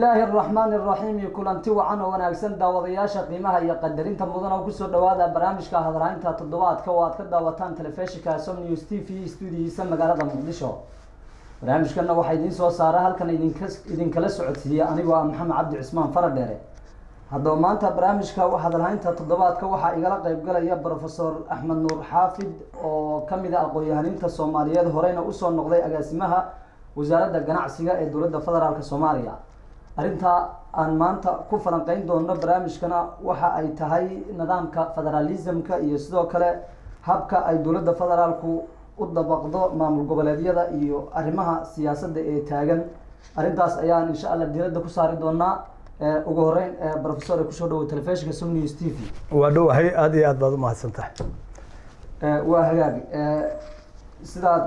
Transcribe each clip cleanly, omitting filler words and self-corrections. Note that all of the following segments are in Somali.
الله الرحمن الرحيم كلنتي وعنا وناكسن داودياشا قيمها iyo qadarinta mudan oo ku soo dhawaada barnaamijka hadalaynta toddobaadka oo aad ka daawataan telefishinka Som News TV studio-giisa magaalada Muqdisho. barnaamijkana waxa idin soo saaray halkan idin kala socodsiiya anigoo ah Maxamed Cabdi Cismaan Faradheere. hadda maanta barnaamijka hadalaynta toddobaadka waxa igala qayb galaya Professor Axmed Nuur Xaafid oo kamid ah aqoon-yahaninta Soomaaliyeed horeyna u soo noqday agaasimaha wasaaradda ganacsiga ee dowladda federaalka Soomaaliya. arinta aan maanta ku falanqeyn doono barnaamijkana waxa ay tahay nidaamka federalismka iyo sidoo kale habka ay dowladda federaalku u dabaqdo maamul goboleedyada iyo arrimaha siyaasadda ee taagan. arintaas ayaan insha Allah diiradda ku saari doonaa. ugu horeyn professor ku soo dhawo telefishinka Som News TV. waa dhawahay aad iyo aad baad u mahadsantahay. waa hagaag sidaad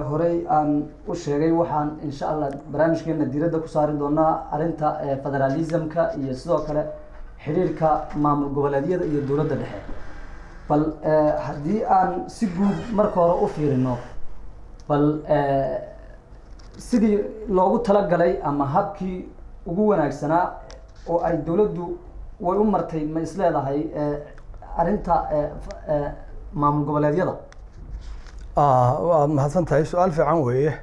horey aan u sheegay waxaan insha Allah barnaamijkeena diiradda ku saari doonaa arinta federalismka iyo sidoo kale xiriirka maamul goboleedyada iyo dowladda dhexe. bal haddii aan si guud marka hore u fiirino bal sidii loogu talagalay ama habkii ugu wanaagsanaa oo ay dowladdu way u martay ma isleedahay arinta maamul goboleedyada. waa mahadsantahay su-aal fiican weeye.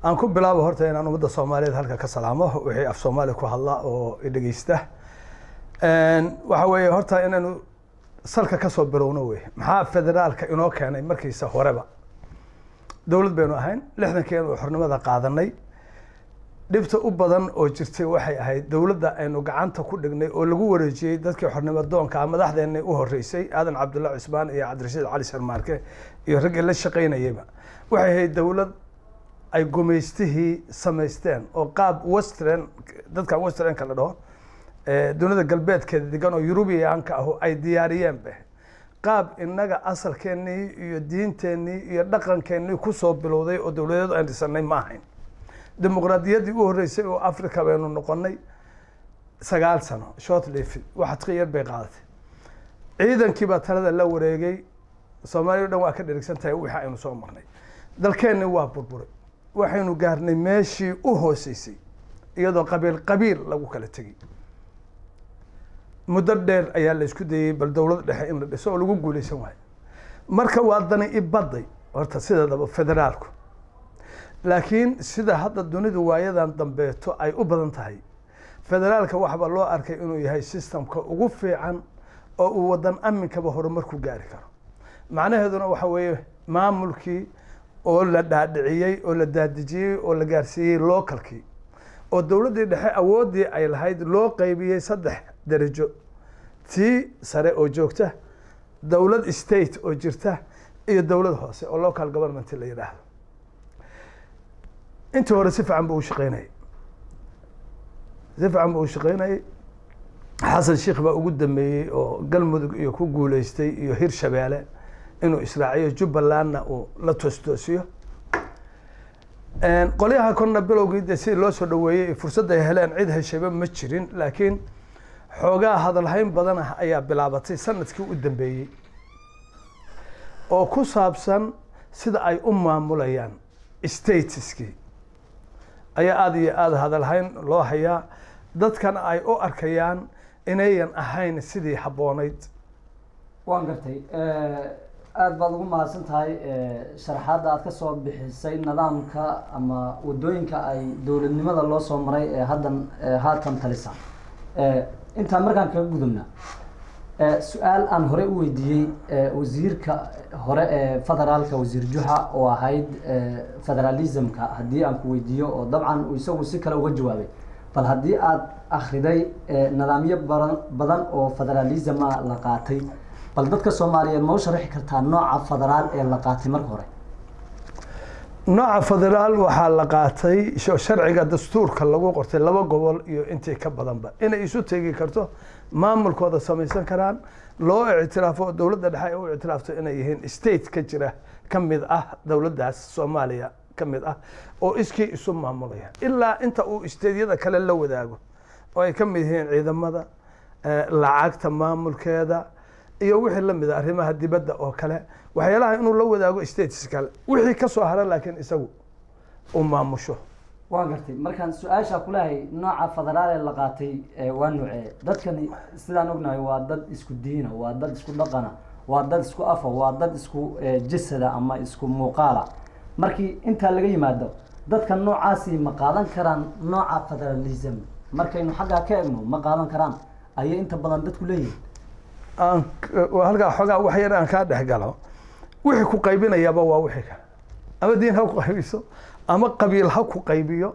aan ku bilaabo horta inaan ummadda Soomaaliyeed halka ka salaamo wixii af Soomaali ku hadla oo i dhageysta. waxa weeye horta inaanu salka ka soo bilowno weeye. maxaa federaalka inoo keenay markiisa horeba dowlad baynu ahayn 60-keen oo xornimada qaadanay. dhibta u badan oo jirtay waxay ahayd dowladda aynu gacanta ku dhignay oo lagu wareejiyay dadkii xornimada doonka madaxdeena u horeysay Aadan Cabdulla Cismaan iyo Cabdirashiid Cali Sharmaarke iyo rag la shaqeynayaba. waxay ahayd dowlad ay gumeystihii samaysteen oo qaab western dadka western kala dhaho dowladda galbeedkeeda degan oo Yurubiyaanka ah ay diyaariyeen qaab inaga asalkeennii iyo diinteenii iyo dhaqankeennii ku soo bilowday oo dowladeedu aan dhisanay ma ahayn. dimuqraadiyaddii u horeysay oo Afrika baynu noqonay 9 sano short lived waxaad khiyar bay qaadatay. ciidankii baa talada la wareegay. Soomaaliya dhan waa ka dhirigsan tahay wixii aynu soo marnay. dalkeenni waa burburay. waxaynu gaarnay meeshii u hooseysay iyadoo qabiil lagu kala tegay. muddo dheer ayaa la isku dayay bal dowlad dhexe in la dhiso oo lagu guuleysan waayo. marka waa dani ibaday horta sideedaba federaalku. laakiin sida hadda dunidu waayadan dambeeto ay u badan tahay federaalka waxba loo arkay inuu yahay systemka ugu fiican oo uu wadan aminkaba horumar ku gaari karo. macnaheeduna waxa weeye maamulkii oo la dhaadhiciyay oo la daadijiyay oo la gaarsiiyay localkii oo dowladda dhexe awoodii ay lahayd loo qaybiyay 3 darajo. tii sare oo joogta, dowlad state oo jirta iyo dowlad hoose oo local government la yiraahdo. inta hore si fiican buu u shaqeynayay. xasan sheekh baa ugu dambeeyay oo galmudug iyo ku guuleystay iyo Hirshabeelle inuu Israaciil Jubbalandna uu la toostoosiyo. qolyaha konna bilowgii si loo soo dhaweeyay fursad ay heleen cid heshayba ma jirin. laakiin xoogaa hadalhayn badan ayaa bilaabatay sanadkii u dambeeyay oo ku saabsan sida ay u maamulayaan statuskii ayaa aad iyo aad hadalhayn loo hayaa. dadkana ay u arkayaan inayan ahayn sidii habboonayd. waan gartay aad baad ugu mahadsan tahay sharaxaadda aad ka soo bixisay nidaamka ama wadooyinka ay dowladnimada loo soo maray ee haatan talisa. intaan markaan kaga gudubna su-aal aan hore u weydiiyey wasiirka hore ee federaalka wasiir Juxa oo ahayd federalismka haddii aan ku weydiiyo oo dabcan uu isagu si kale uga jawaabay. bal haddii aad akhriday nidaamyo badan oo federalism la qaatay bal dadka Soomaaliyeed ma u sharaxi kartaa nooca federaal ee la qaatay marka hore. nooca federaal waxaa la qaatay sharciga dastuurka lagu qortay 2 gobol iyo intii ka badanba inay isu tegi karto maamulkooda samaysan karaan loo ictiraafo dowladda dhexe u ictiraafto inay yihiin state ka jira kamid ah dowladdaas Soomaaliya kamid ah oo iskii isu maamulaya ilaa inta uu isteedyada kale la wadaago oo ay kamid yihiin ciidamada lacagta maamulkeeda iyo wixii la mid ah arrimaha dibadda oo kale waxyaalaha inuu la wadaago states kale wixii ka soo haray laakiin isagu uu maamusho waan gartay markaan su-aasha kulahay nooca federaal ee la qaatay waa nuucee dadkani sidaan ognahay waa dad isku diina waa dad isku dhaqana waa dad isku afa waa dad isku jasada ama isku muuqaala markii intaa laga yimaado dadka noocaasi ma qaadan karaan nooca federalism markaynu xaggaa ka egno ma qaadan karaan ayay inta badan dadku leeyihiin halkaa xoogaa wax yar aan kaa dhex galo wixii ku qaybinayaaba waa wixii kale ama diin ha ku qaybiso ama qabiil ha ku qaybiyo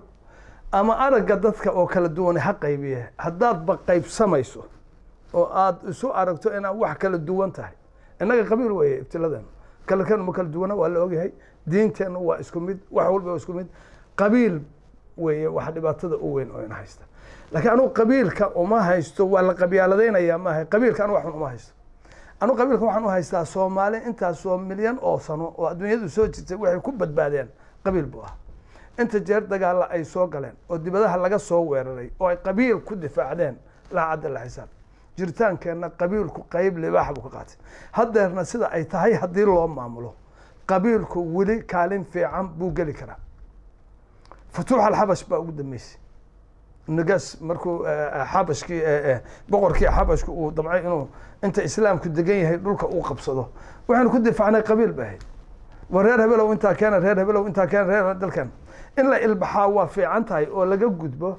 ama aragga dadka oo kala duwan ha qaybiye haddaadba qaybsamayso oo aad isu aragto inaad wax kala duwan tahay innaga qabiil weeye ibtiladan kala duwana waa la ogyahay diinteenna waa isku mid wax walba waa isku mid qabiil weeye waxa dhibaatada u weyn oo ina haysta laakiin anugu qabiilka uma haysto waa la qabyaaladeynayaa maaha qabiilka anu waxun uma haysto anu qabiilka waxaan u haystaa soomaali intaasoo milyan oo sano oo adduunyadu soo jirtay waxay ku badbaadeen qabiil buu ah inta jeer dagaalla ay soo galeen oo dibadaha laga soo weeraray oo ay qabiil ku difaacdeen laa cadda la xisaab jiritaankeenna qabiilku qayb libaax buu ka qaatay haddeerna sida ay tahay haddii loo maamulo qabiilku weli kaalin fiican buu geli karaa futuux alxabash baa ugu dambeysay nagas markuu xabashkii boqorkii xabashku uu damcay inuu inta islaamku degan yahay dhulka uu qabsado waxaanu ku difaacnay qabiil ba ahayd waa reer hebelow intaa keena reer hebelow intaa keena reer dalkan in la ilbaxaa waa fiican tahay oo laga gudbo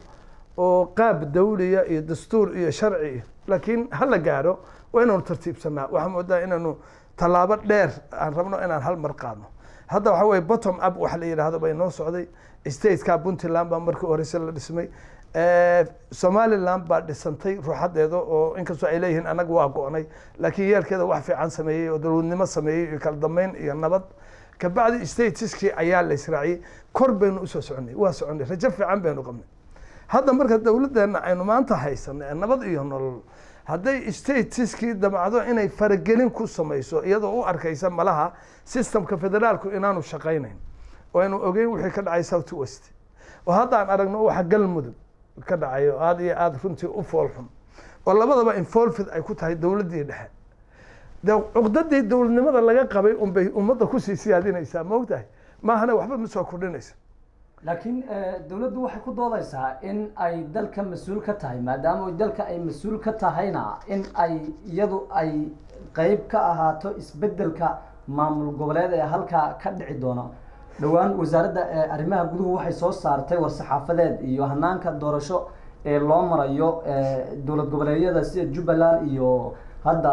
oo qaab dawliya iyo dastuur iyo sharci laakiin ha la gaaro waa inaanu tartiibsanaa waxaa moodaa inaanu tallaabo dheer aan rabno inaan hal mar qaadno hadda waxa weye bottom up waxa la yidhaahdo bay noo socday stateka puntland baa markii horeyse la dhismay somaliland baa dhisantay ruuxadeeda oo inkastoo ay leeyihiin anaga waa go-nay laakiin yeelkeeda wax fiican sameeyey oo dowladnimo sameeyey iyo kala dambeyn iyo nabad kabacdi statiskii ayaa la israaciyey kor baynu usoo soconay waa soconay rajo fiican baynu qabnay hadda marka dowladdeena aynu maanta haysanay nabad iyo nolol hadday statiskii damacdo inay faragelin ku samayso iyadoo u arkaysa malaha systemka federaalku inaanu shaqaynayn oo aynu ogeyn wixii ka dhacay south west oo haddaan aragno waxa galmudug ka dhacayo aada iyo aada runtii u foolxun oo labadaba involved ay ku tahay dowladdii dhexe de cuqdadii dowladnimada laga qabay unbay ummadda kusii siyaadinaysaa ma ogtahay maahana waxba ma soo kordhinaysa laakiin dowladdu waxay ku doodaysaa in ay dalka mas-uul ka tahay maadaama dalka ay mas-uul ka tahayna in ay iyadu ay qeyb ka ahaato isbedelka maamul goboleed ee halkaa ka dhici doona dhowaan wasaaradda arrimaha guduhu waxay soo saartay war-saxaafadeed iyo hanaanka doorasho ee loo marayo dowlad goboleedyada sida jubbaland iyo hadda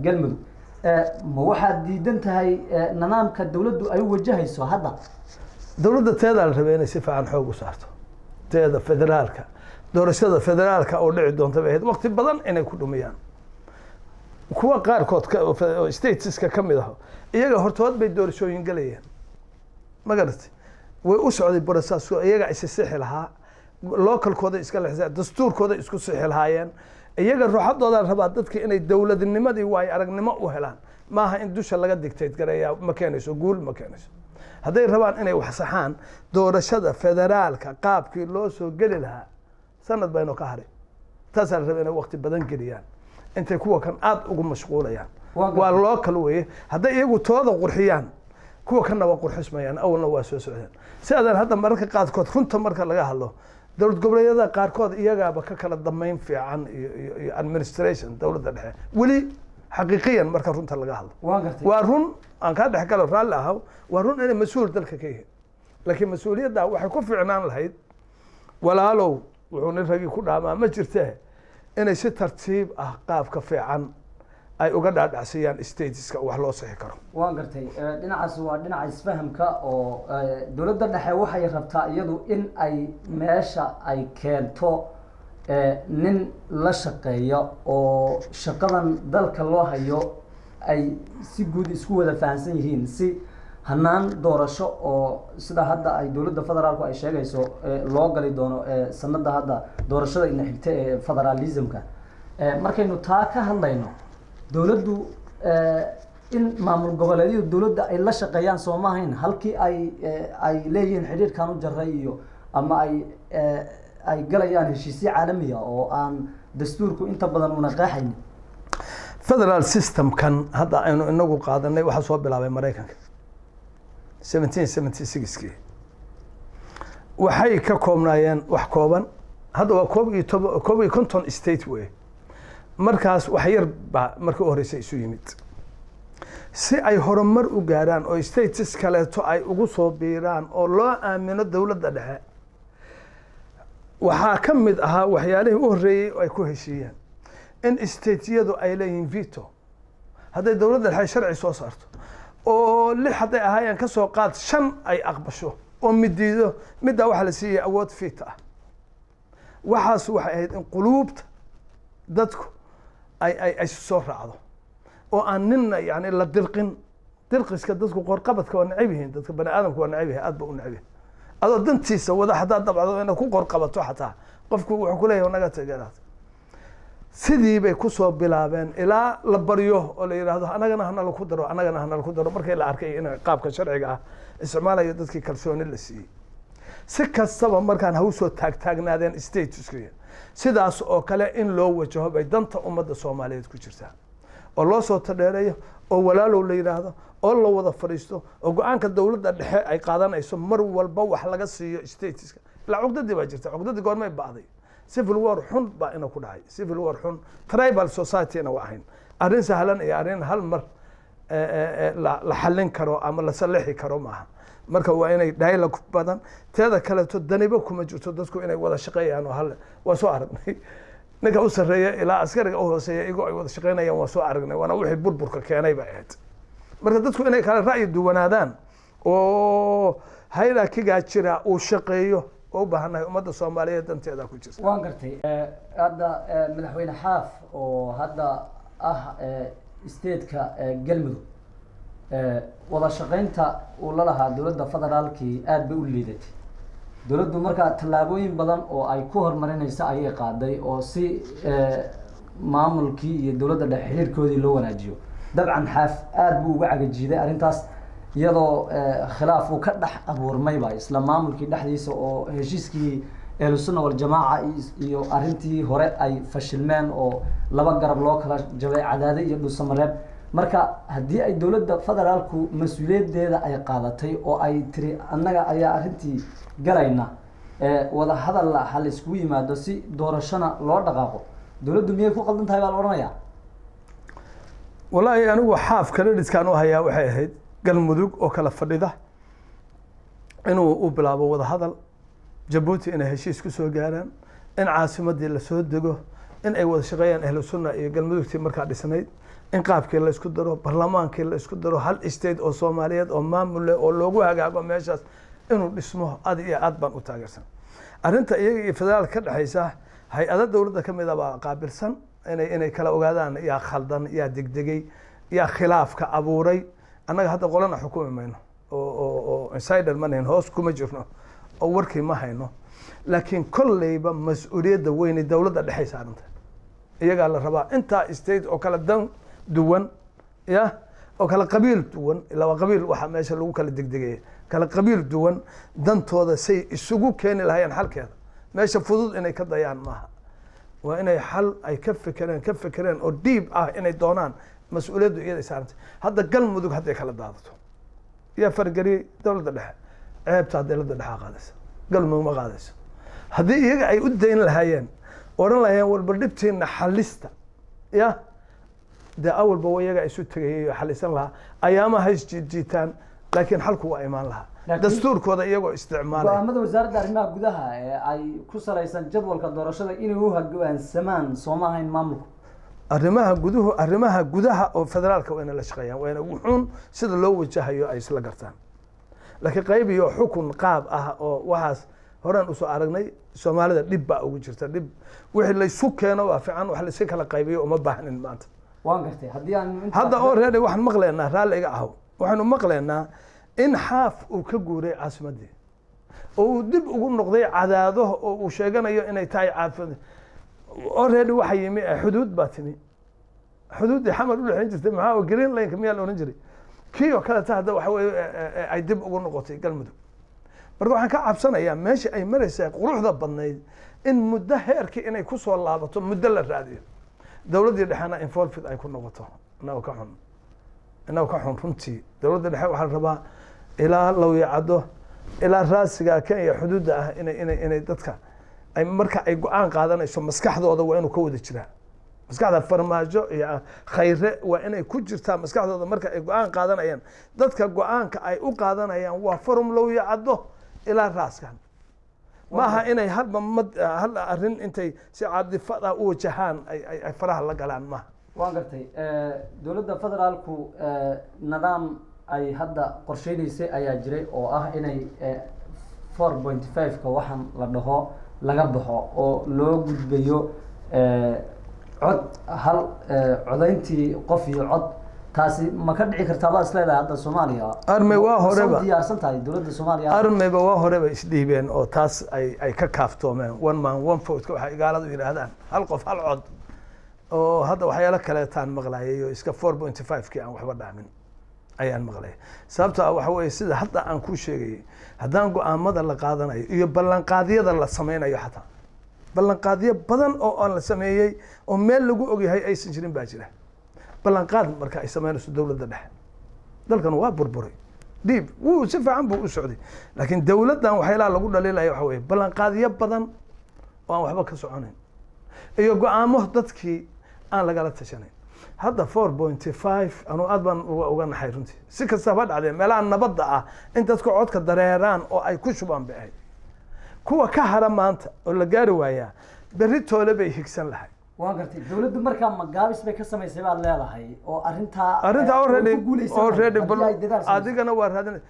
galmudug ma waxaad diidan tahay nidaamka dowladdu ay wajahayso hadda dowladda teedaa la rabay inay si fiican xoog u saarto teeda federaalka doorashada federaalka oo dhici doonta bay ahayd waqti badan inay ku dhumiyaan kuwa qaarkood oo stateska ka mid ah iyaga hortood bay doorashooyin galayeen ma garatay way u socday borosaasku iyaga isi sixi lahaa localkooda iska lexsa dastuurkooda isku sixi lahaayeen iyaga ruuxadooda rabaa dadka inay dowladnimadii waay aragnimo u helaan maaha in dusha laga dictate gareeyaa ma keenayso guul ma keenayso hadday rabaan inay wax saxaan doorashada federaalka qaabkii loo soo geli lahaa sanad baynu ka haray taasaa la raba inay waqti badan geliyaan intay kuwa kan aada ugu mashquulayaan waa local weye hadday iyagu tooda qurxiyaan kuwa kanna waa qurxismayaan awalna waa soo socdeen si adan hadda mararka qaarkood runta marka laga hadlo dowlad goboleedyada qaarkood iyagaaba ka kala dambeyn fiican iyo administration dowladda dhexe weli xaqiiqiyan marka runta laga hadlo waa run aan kaa dhex galo raalli ahaw waa run inay mas-uul dalka ka yihiin laakiin mas-uuliyadda waxay ku fiicnaan lahayd walaalow wuxuu nin ragii ku dhaamaa ma jirtee inay si tartiib ah qaabka fiican ay uga dhaadhacsiyaan statiska wax loo sixi karo waan gartay dhinacaas waa dhinaca isfahamka oo dowladda dhexe waxay rabtaa iyadu in ay meesha ay keento nin la shaqeeya oo shaqadan dalka loo hayo ay si guud isku wada fahansan yihiin si hanaan doorasho oo sida hadda ay dowladda federaalku ay sheegayso loo gali doono sanada hadda doorashada ina xigta ee federalismka markaynu taa ka hadlayno dowladdu in maamul goboleedyadu dowladda ay la shaqeeyaan soo maahayn halkii ay leeyihiin xidhiirkan u jaray iyo ama ay galayaan heshiisyo caalamiya oo aan dastuurku inta badan una qeexayn federal systemkan hadda aynu inagu qaadanay waxaa soo bilaabay maraykanka 1776kii waxay ka koobnaayeen wax kooban hadda waa koob iyo konton state wey markaas wax yar baa markii u horreysay isu yimid si ay horumar u gaaraan oo states kaleeto ay ugu soo biiraan oo loo aamino dowladda dhexe waxaa ka mid ahaa waxyaalihii u horreeyey oo ay ku heshiiyeen in stateyadu ay leeyihiin veto hadday dowladda dhexe sharci soo saarto oo 6 hadday ahaayeen ka soo qaad 5 ay aqbasho oo midiido middaa waxaa la siiyey awood veto ah waxaas waxay ahayd in quluubta dadku ay soo raacdo oo aan ninna yani la dirqiska dadku qorqabadka waa necab yihiin dadka bani aadamku waa necab yahay aad ba u necab yahay adoo dantiisa wada haddaad dabcdo inaad ku qorqabato xataa qofku wuxuu ku leeyahay naga taganaad sidii bay kusoo bilaabeen ilaa la baryo oo la yidhaahdo anagana hana laku daro anagana hana laku daro markii la arkay in qaabka sharciga ah isticmaalayo dadkii kalsooni la siiyey si kastaba markaan ha usoo taagnaadeen statuska sidaas oo kale in loo wajaho bay danta ummadda soomaaliyeed ku jirtaa oo loo soo tadheereeyo oo walaalow la yidhaahdo oo la wada fadhiisto oo go-aanka dowladda dhexe ay qaadanayso mar walba wax laga siiyo statuska ilaa cugdadii baa jirta cugdadii goormay ba'day civil war xun baa ina ku dhacay civil war xun tribal society-na waa ahayn arrin sahlan iyo arrin hal mar la xallin karo ama la salixi karo maaha marka waa inay dialogue badan teeda kaleeto daniba kuma jirto dadku inay wada shaqeeyaan oo hal waa soo aragnay ninka u sarreeya ilaa askariga u hooseeya iyagoo ay wada shaqeynayaan waa soo aragnay waana wixii burburka keenay bay ahayd marka dadku inay kala ra'yi duwanaadaan oo hayrakigaa jira uu shaqeeyo oo u baahannahay ummadda soomaaliyeed danteeda ku jirta waan gartay hadda madaxweyne xaaf oo hadda ah stateka galmudug wada shaqeynta uu la lahaa dowladda federaalkii aad bay u liidatay dowladdu markaa tallaabooyin badan oo ay ku horumarinaysa ayay qaaday oo si maamulkii iyo dowladda dhexe xiriirkoodii loo wanaajiyo dabcan xaaf aad buu uga cagajiiday arrintaas iyadoo khilaaf uu ka dhex abuurmayba isla maamulkii dhexdiisa oo heshiiskii ahlusunna waljamaaca iyo arrintii hore ay fashilmeen oo laba garab loo kala jabay cadaade iyo dhuusamareeb marka haddii ay dowladda federaalku mas-uuliyaddeeda ay qaadatay oo ay tiri annaga ayaa arrintii galayna wada hadal ha la iskugu yimaado si doorashona loo dhaqaaqo dowladdu miyay ku qaldan tahay baa la odhanayaa wallaahi anigu xaaf creditkaan u hayaa waxay ahayd galmudug oo kala fadhida inuu u bilaabo wada hadal jabuuti inay heshiis ku soo gaaraan in caasimadii lasoo dego in ay wada shaqeeyaan ahlu sunna iyo galmudugtii markaa dhisnayd in qaabkii la isku daro barlamaankii la isku daro hal state oo soomaaliyeed oo maamule oo loogu hagaago meeshaas inuu dhismo aad iyo aad baan u taageersan arrinta iyaga iyo federaalka ka dhexaysa hay-ada dowladda ka mid a baa qaabilsan inay kala ogaadaan yaa khaldan yaa degdegay yaa khilaafka abuuray annaga hadda qolana xukumi mayno oo insider ma nahin hoos kuma jirno oo warkii ma hayno laakiin kolleyba mas-uuliyadda weyne dowladda dhexay saaranta iyagaa la rabaa intaa state oo kala dan duwan ya oo kala qabiil duwan ilaa waa qabiil waxaa meesha lagu kala degdegaya kala qabiil duwan dantooda say isugu keeni lahayeen xalkeeda meesha fudud inay ka dayaan maaha waa inay xal ay ka fekereen oo diib ah inay doonaan mas-uuliyaddu iyaday saarantay hadda galmudug hadday kala daadato yaa fargeliyey dowladda dhexe ceebta dowladda dhexe qaadaysa galmudug ma qaadayso haddii iyaga ay u dayn lahaayeen odhan lahaayeen walba dhibtiina xalista ya dee awalba wa iyaga isu tegayay oo xalisan lahaa ayaama hays jiitaan laakiin xalku waa imaan lahaa dastuurkooda iyagoo isticmaalay go-aamada wasaaradda arrimaha gudaha ee ay ku salaysan jadwalka doorashada inay u hoggaansamaan sooma ahayn maamulku arrimaha gudaha oo federaalka waa ina la shaqeeyaan waa ina wuxuun sida loo wajahayo ay isla gartaan laakiin qayb iyo xukun qaab ah oo waxaas horaan usoo aragnay soomaalida dhib baa ugu jirta dhib wixii laysu keeno waa fiican wax layska kala qaybiyo uma baahnin maanta waan gartay haddii aan hadda oo reeday waxaan maqlaynaa raalli iga ahow waxaanu maqlaynaa in xaaf uu ka guuray caasimadii oo uu dib ugu noqday cadaado oo uu sheeganayo inay tahay caafimad already waxa yimi xuduud baa timi xuduuddii xamar u dhexeyn jirtay maxaa green lineka miyaa la ohan jiray kii oo kaleta hadda waxa weye ay dib ugu noqotay galmudug marka waxaan ka cabsanayaa meesha ay maraysaa quruxda badnayd in muddo heerkii inay kusoo laabato muddo la raadiyo dowladdii dhexena involved ay ku noqoto inago ka xun runtii dowladda dhexe waxaa la rabaa ilaa lawyacado ilaa raasiga Kenya xuduudda ah inay dadka ay marka ay go'aan qaadanayso maskaxdooda waa inuu ka wada jiraa maskaxda farmaajo iyo khayre waa inay ku jirtaa maskaxdooda marka ay go'aan qaadanayaan dadka go'aanka ay u qaadanayaan waa forum low yacdo ilaa raaskan maaha inay hal arrin intay si caadifada u wajahaan ay faraha la galaan maaha waan gartay dowladda federaalku nidaam ay hadda qorsheynaysay ayaa jiray oo ah inay 4.5ka waxaan la dhaho laga baxo oo loo gudbayo cod hal codayntii qof iyo cod taasi ma ka dhici kartaa baa isleedahay hadda Soomaaliya arme waa horeba diyaarsan tahay dowladda Soomaaliya armeba waa horeba isdhiibeen oo taas ay ka kaaftoomeen one man one vote waxa igaaladu yiraahdaan hal qof hal cod oo hadda waxyaalo kale taan maqlaayay oo iska 4.5kii aan waxba dhaamin ayaan maqlay sababtoo ah waxa weeye sida hadda aan ku sheegay haddaan go'aamada la qaadanayo iyo ballanqaadyada la sameynayo xataa ballanqaadyo badan oo aan la sameeyay oo meel lagu ogyahay aysan jirin baa jira ballanqaad marka ay sameynayso dowladda dhexe dalkan waa burburay dhiib wuu si fiican buu u socday laakiin dowladdan waxyaalaha lagu dhaliilaya waxa weeye ballanqaadyo badan oo aan waxba ka soconayn iyo go'aamo dadkii aan lagala tashanayn hadda 4.5 anu aad baan uga naxay runtii si kastaba dhacday meelaha nabadda ah in dadku codka dareeraan oo ay ku shubaan bixay kuwa ka hara maanta oo la gaari waayaa berri toole bay higsan lahay waan gartay dowladdu markaa magaabis bay ka samaysay baad leedahay oo arrinta already adigana waa raadin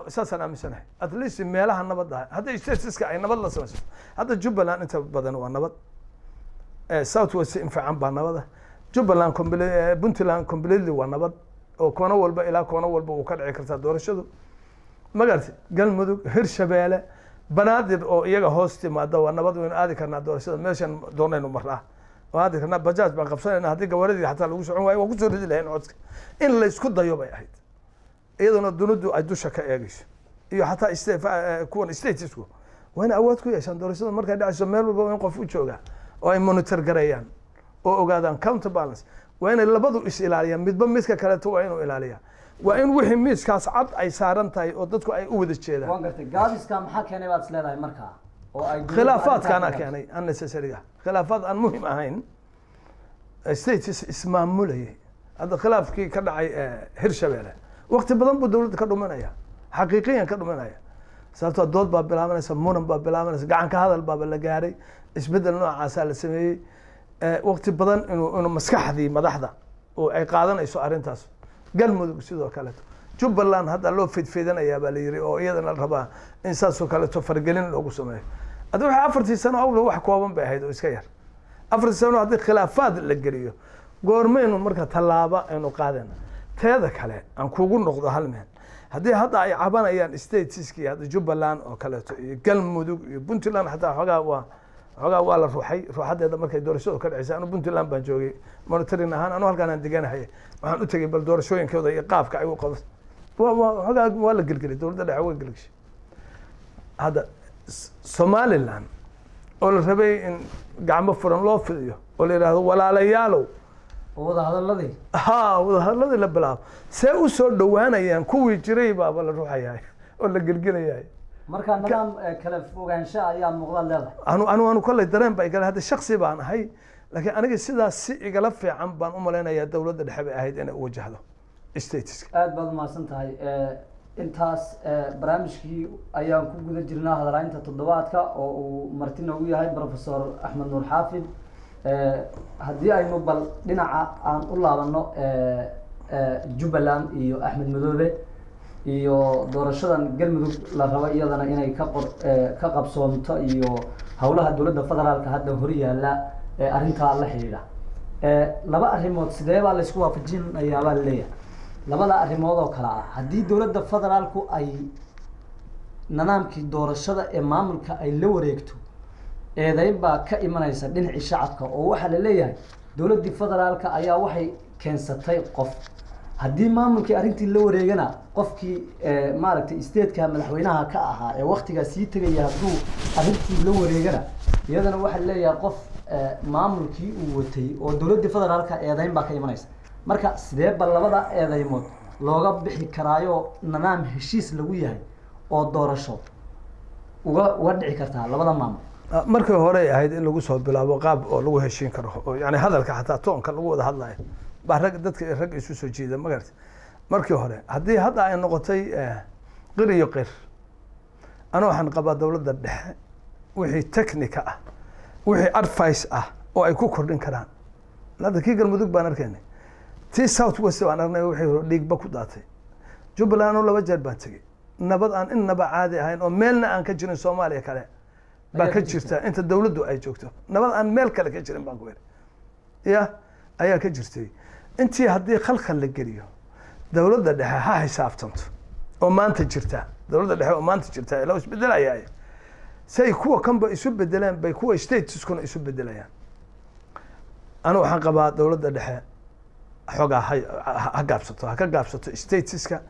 saasaan aaminsanahay at least meelaha nabadda hadday statiska ay nabad la samayso hadda Jubbaland inta badan waa nabad South West infacan baa nabada Jubbaland Puntland completely waa nabad oo koona walba ilaa koona walba uu ka dhici kartaa doorashadu magartay Galmudug Hirshabeelle Banaadir oo iyaga hoos timaada waa nabad weyn aadi karnaa doorashada meeshan doonayno maraa waadi karnaa bajaaj baan qabsanayna haddii gawaridii xataa lagu socon waayo waa ku soo ridi lahayn codka in la isku dayo bay ahayd iyaduna dunadu ay dusha ka eegayso iyo xataa kuwan statesku waa in awood ku yeeshaan doorashada markay dhacayso meel walba in qof u jooga oo ay monitor gareeyaan oo ogaadaan counterbalance waa inay labadu is ilaaliyaan midba midka kaleeto waa inuu ilaaliyaa waa in wixii miiskaas cad ay saaran tahay oo dadku ay u wada jeedaan waan gartay gaabiska maxaa keenay baad isleedahay markaa oo ay khilaafaadkaana keenay unnecessary khilaafaad aan muhiim ahayn states ismaamulayay hadda khilaafkii ka dhacay Hirshabeelle waqti badan buu dowladda ka dhumanaya xaqiiqiyan ka dhumanaya sababtoo dood baa bilaabanaysa muran baa bilaabanaysa gacan ka hadal baa la gaaray isbedel noocaas la sameeyay waqti badan inuu maskaxdii madaxda oo ay qaadanayso arrintaas Galmudug sidoo kale Jubbaland hadda loo fidfidanayaa baa la yiri oo iyadana la rabaa in saasoo kale fargelin loogu sameeyo hadda waxa 4 sano awal wax kooban bay ahayd oo iska yar 4 sano hadii khilaafaad la geliyo goormaynu marka talaaba aynu qaadana teeda kale aan kugu noqdo hal meel haddii hadda ay cabanayaan stateski hadda Jubbaland oo kale iyo Galmudug iyo Puntland xataa xogaa waa la ruuxadeeda markay doorashadu ka dhacaysa anu Puntland baan joogay monitoring ahaan anu halkaan aan deganahay waxaan u tagay bal doorashooyinkooda iyo qaabka ay u qabto waa la gelgelay dowladda dhexe way gelgashay hadda Somaliland oo la rabay in gacmo furan loo fidiyo oo la yiraahdo walaalayaalow wadahadalladii la bilaabo see u soo dhawaanayaan kuwii jiray baaba la ruuxayahay oo la gelgelayay marka nidaam kala fogaansho ayaa muuqda leedahay anu kale dareen bay kale hadda shakhsi baan ahay laakiin aniga sidaas si igala fiican baan u maleynayaa dowladda dhexe bay ahayd inay u wajahdo stateska aad baad umahadsan tahay intaas barnaamijkii ayaan ku guda jirnaa hadalaynta toddobaadka oo uu marti noogu yahay professor Axmed Nuur Xaafid haddii aynu bal dhinaca aan u laabano Jubbaland iyo Axmed Madoobe iyo doorashadan Galmudug la rabo iyadana inay ka qabsoonto iyo hawlaha dowladda federaalka hadda hor yaala arrinta la xiriira laba arrimood sidee baa la isku waafajinayaa baa leeyahay labada arrimood oo kala ah haddii dowladda federaalku ay nidaamkii doorashada ee maamulka ay la wareegto eedayn baa ka imanaysa dhinacii shacabka oo waxaa la leeyahay dowladdii federaalka ayaa waxay keensatay qof haddii maamulkii arrintii la wareegana qofkii maaragtay stateska madaxweynaha ka ahaa ee waqtigaa sii tegaya hadduu arrintii la wareegana iyadana waxaa la leeyahay qof maamulkii uu watay oo dowladdii federaalka eedayn baa ka imanaysa marka sidee bal labada eedaymood looga bixi karaayo nidaam heshiis lagu yahay oo doorasho uga dhici kartaa labada maamul markii hore ahayd in lagu soo bilaabo qaab oo lagu heshiin karo oo yani hadalka xataa toonka lagu wada hadlayo baa dadka rag isu soo jiida magarta markii hore haddii hadda ay noqotay qir iyo qir ana waxaan qabaa dowladda dhexe wixii technica ah wixii advice ah oo ay ku kordhin karaan hadda kii galmudug baan arkaynay tii south west baan aragnay wixii dhiigba ku daatay jubbaland oo 2 jeer baan tegey nabad aan innaba caadi ahayn oo meelna aan ka jirin Soomaaliya kale baa ka jirta inta dawladdu ay joogto nabad aan meel kale ka jirin baan ku weeray ya ayaa ka jirtay intii haddii khalkhal la geliyo dawladda dhexe ha xisaabtanto oo maanta jirta dawladda dhexe oo maanta jirta ilaa isbedelayay say kuwa kanba isu bedelaan bay kuwa stateskuna isu bedelayaan ana waxaan qabaa dawladda dhexe xogaa ha gaabsato ha ka gaabsato stateska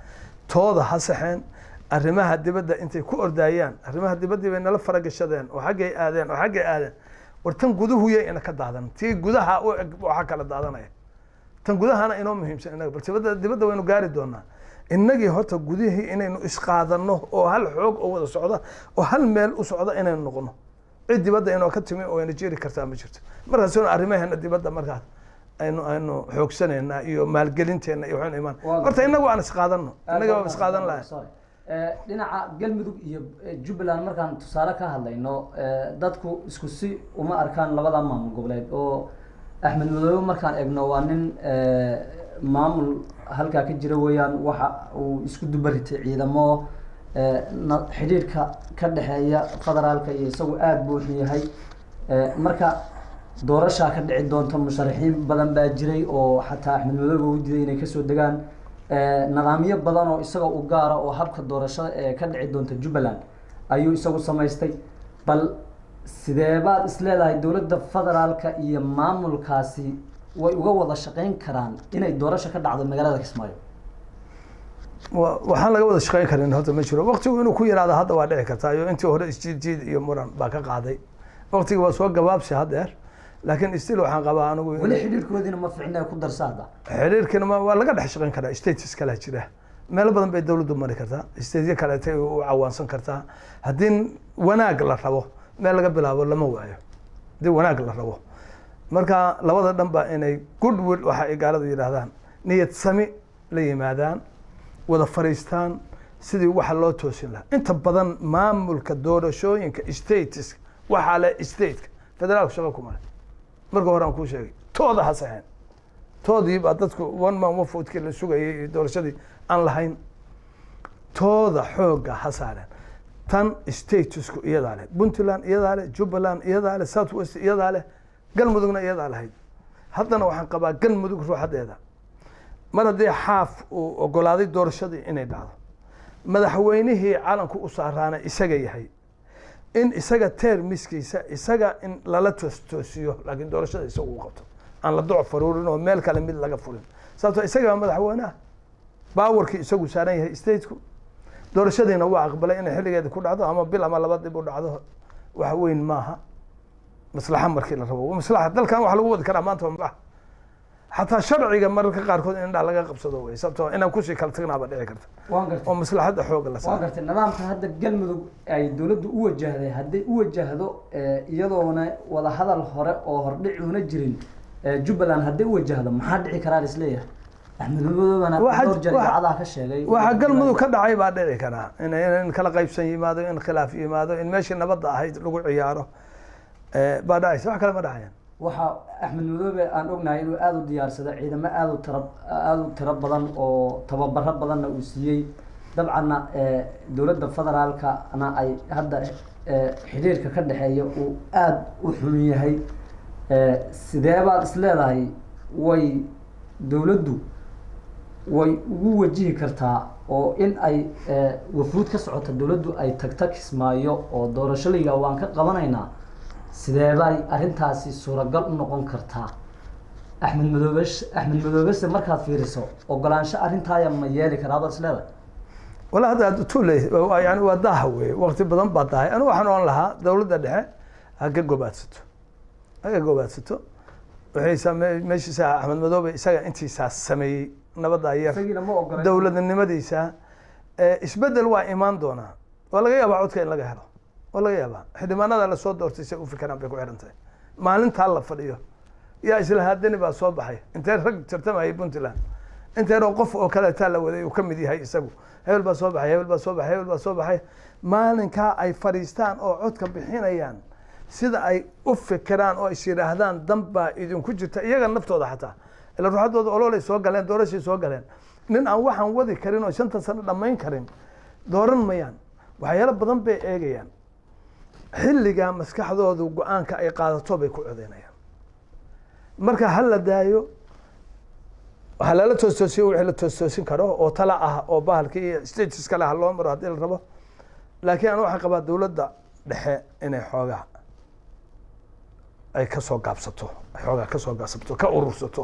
tooda ha saxeen arrimaha dibadda intay ku ordayaan arrimaha dibadda bay nala faragashadeen oo xaggay aadeen wartan guduhu yay ina ka daadan tii gudaha waxa kala daadanaya tan gudahana inoo muhiimsan inaga bal dibadda waynu gaari doonaa innagii horta gudihii inaynu isqaadanno oo hal xoog oo wada socda oo hal meel u socda inaynu noqono cid dibadda inoo ka timi oo ayna jiri kartaa ma jirto markaasuna arrimaheena dibadda markaas aynu xoogsanayna iyo maalgelinteena iyo waxaan imaan horta inagu aan isqaadanno inaga waa isqaadan lahay dhinaca galmudug iyo jubbaland markaan tusaale ka hadlayno dadku isku si uma arkaan labada maamul goboleed oo axmed madoobe markaan eegno waa nin maamul halkaa ka jira weeyaan waxa uu isku dubaritay ciidamo xidhiidhka ka dhexeeya federaalka iyo isagu aada buu xun yahay marka doorashaa ka dhici doonta musharaxiin badan baa jiray oo xataa axmed madoobe u diiday inay kasoo degaan nidaamyo badan oo isaga u gaara oo habka doorashada ee ka dhici doonta jubbaland ayuu isagu samaystay bal sidee baad isleedahay dowladda federaalka iyo maamulkaasi way uga wada shaqeyn karaan inay doorasho ka dhacdo magaalada Kismaayo waxaan laga wada shaqeyn karin horta ma jiro waqtigu inuu ku yiraahdo hadda waa dhici kartaa iyo intii hore isjiid iyo muran baa ka qaaday waqtigu waa soo gabaabsi haddeer laakiin still waxaan qabaa anigu wali xiriirkoodina ma fiicnaa ku darsaada xiriirkana waa laga dhex shaqeyn karaa states kala jira meel badan bay dawladdu mari kartaa states kale ay u cawaansan kartaa haddii wanaag la rabo meel laga bilaabo lama waayo haddii wanaag la rabo marka labada dhanba inay goodwill waxa ay gaaladu yiraahdaan niyad sami la yimaadaan wada fariistaan sidii waxa loo toosin lahaa inta badan maamulka doorashooyinka states waxa la state federaalka shaqo kuma marka hore aan ku sheegay tooda ha saxeen toodii baa dadku one man one vote la sugayay doorashadii aan lahayn tooda xooga ha saareen tan statesku iyadaa leh puntland iyadaa leh jubbaland iyadaa leh south west iyadaa leh galmudugna iyadaa lahayd haddana waxaan qabaa galmudug ruuxadeeda mar haddii xaaf uu ogolaaday doorashadii inay dhacdo madaxweynihii calanku u saaraana isaga yahay in isaga termiskiisa isaga in lala toosiyo laakiin doorashada isagu uu qabto aan la doc faruurin oo meel kale mid laga furin sababtoo isaga madaxweynaha baawarkii isagu saaran yahay stateku doorashadiina waa aqbalay inay xilligeeda ku dhacdo ama bil ama laba dib u dhacdo wax weyn maaha maslaxa markii la rabo maslaxa dalkan wax lagu wadi karaa maanta ma xataa sharciga mararka qaarkood in laga qabsado way sababtoo inaan ku sii kala tagnaaba dhici karta oo maslaxada xoog la waan gartay nidaamka hadda galmudug ay dawladdu u wajahday hadday u wajahdo iyadoona wada hadal hore oo hordhic una jirin jubbaland hadday u wajahdo maxaa dhici karaa isleeyahay axmed madoobana dhowr jeer idaacadaha ka sheegay waxa galmudug ka dhacay baa dhici karaa in kala qaybsan yimaado in khilaaf yimaado in meeshii nabadda ahayd lagu ciyaaro baa dhacaysa wax kale ma dhacayaan waxa axmed madoobe aan ognahay inuu aada u diyaarsado ciidamo aada u tiro badan oo tababaro badanna uu siiyey dabcanna dowladda federaalkana ay hadda xiriirka ka dhexeeya uu aada u xun yahay sidee baad isleedahay way dowladdu way ugu wajihi kartaa oo in ay wafuud ka socota dowladdu ay tagta Kismaayo oo doorashooyinka waan ka qabanaynaa sidee bay arrintaasi suuragal u noqon kartaa axmed madoobe markaad fiiriso ogolaansho arrintaaya ma yeeli karaa baad isleedahay wala hadda tuulay yani waa daaha weeye waqti badan baa dahay anigu waxaan oran lahaa dawladda dhexe ha ka gobaadsato waxay meeshiisa axmed madoobe isaga intiisaa sameeyey nabadda yar dowladnimadiisa isbedel waa imaan doonaa waa laga yaabaa codka in laga helo waa laga yaabaa xildhibaanada lasoo doortay say u fikiraan bay ku xiran tahay maalintaa la fadhiyo yaa isla haadani baa soo baxay intee rag tartamayay puntland inteeroo qof oo kaleetaa la waday uu ka mid yahay isagu hebel baa soo baxay hebel baa soo baxay hebel baa soo baxay maalinkaa ay fadhiistaan oo codka bixinayaan sida ay u fikiraan oo is yidhaahdaan dan baa idinku jirta iyaga naftooda xataa ila ruuxadooda ololay soo galeen doorashay soo galeen nin aan waxaan wadi karin oo 5 sano dhammayn karin dooran mayaan waxyaalo badan bay eegayaan xilligaa maskaxdoodu go-aanka ay qaadato bay ku codeynayaan marka hal la daayo waxaa lala toostoosiyo wixii la toostoosin karo oo tala ah oo bahalka iyo stages kale ha loo maro haddii la rabo laakiin aan waxaan qabaa dowladda dhexe inay xoogaa ay kasoo gaabsato xoogaa kasoo gaabsato ka urursato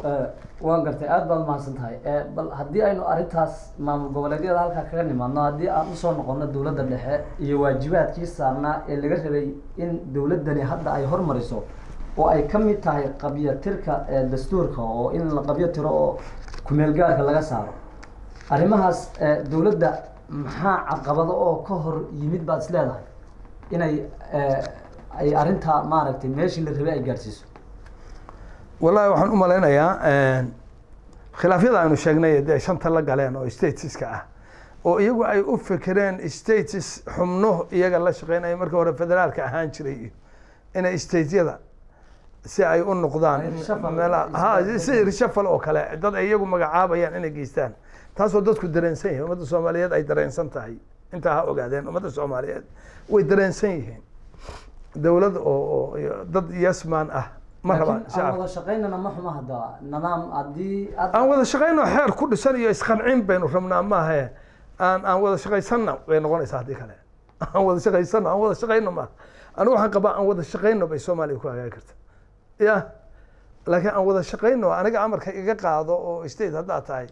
waan gartay aad baad mahadsan tahay bal haddii aynu arrintaas maamul goboleedyada halkaa kaga nimaadno haddii aan usoo noqono dowladda dhexe iyo waajibaadkii saarnaa ee laga rabay in dowladdani hadda ay hormariso oo ay ka mid tahay qabyatirka dastuurka oo in la qabyo tiro oo kumeel gaarka laga saaro arrimahaas dowladda maxaa caqabado oo ka hor yimid baad is leedahay inay ay arrintaa maaragtay meeshii la rabay ay gaarsiiso wallahi waxaan u malaynayaa khilaafyada aynu sheegnay dee shanta la galeen oo statiska ah oo iyagu ay u fikireen status xubno iyaga la shaqeynaya markii hore federaalka ahaan jiray inay stateyada si ay u noqdaan si rishafal oo kale dad ay iyagu magacaabayaan inay geystaan taasoo dadku dareensan yihiin ummadda soomaaliyeed ay dareensan tahay intaa ha ogaadeen ummadda soomaaliyeed way dareensan yihiin dowlad oo dad yasmaan ah ma rabaan aan wada shaqeynana ma xuma hadda nidaam haddii aan wada shaqeyno xeer ku dhisan iyo isqancin baynu rabnaa maahe aan wada shaqaysanna way noqonaysaa haddii kale aan wada shaqeyno maaha anigu waxaan qabaa aan wada shaqeyno bay soomaaliya ku hagaagi karta ya laakiin aan wada shaqeyno aniga amarka iga qaado oo state haddaa tahay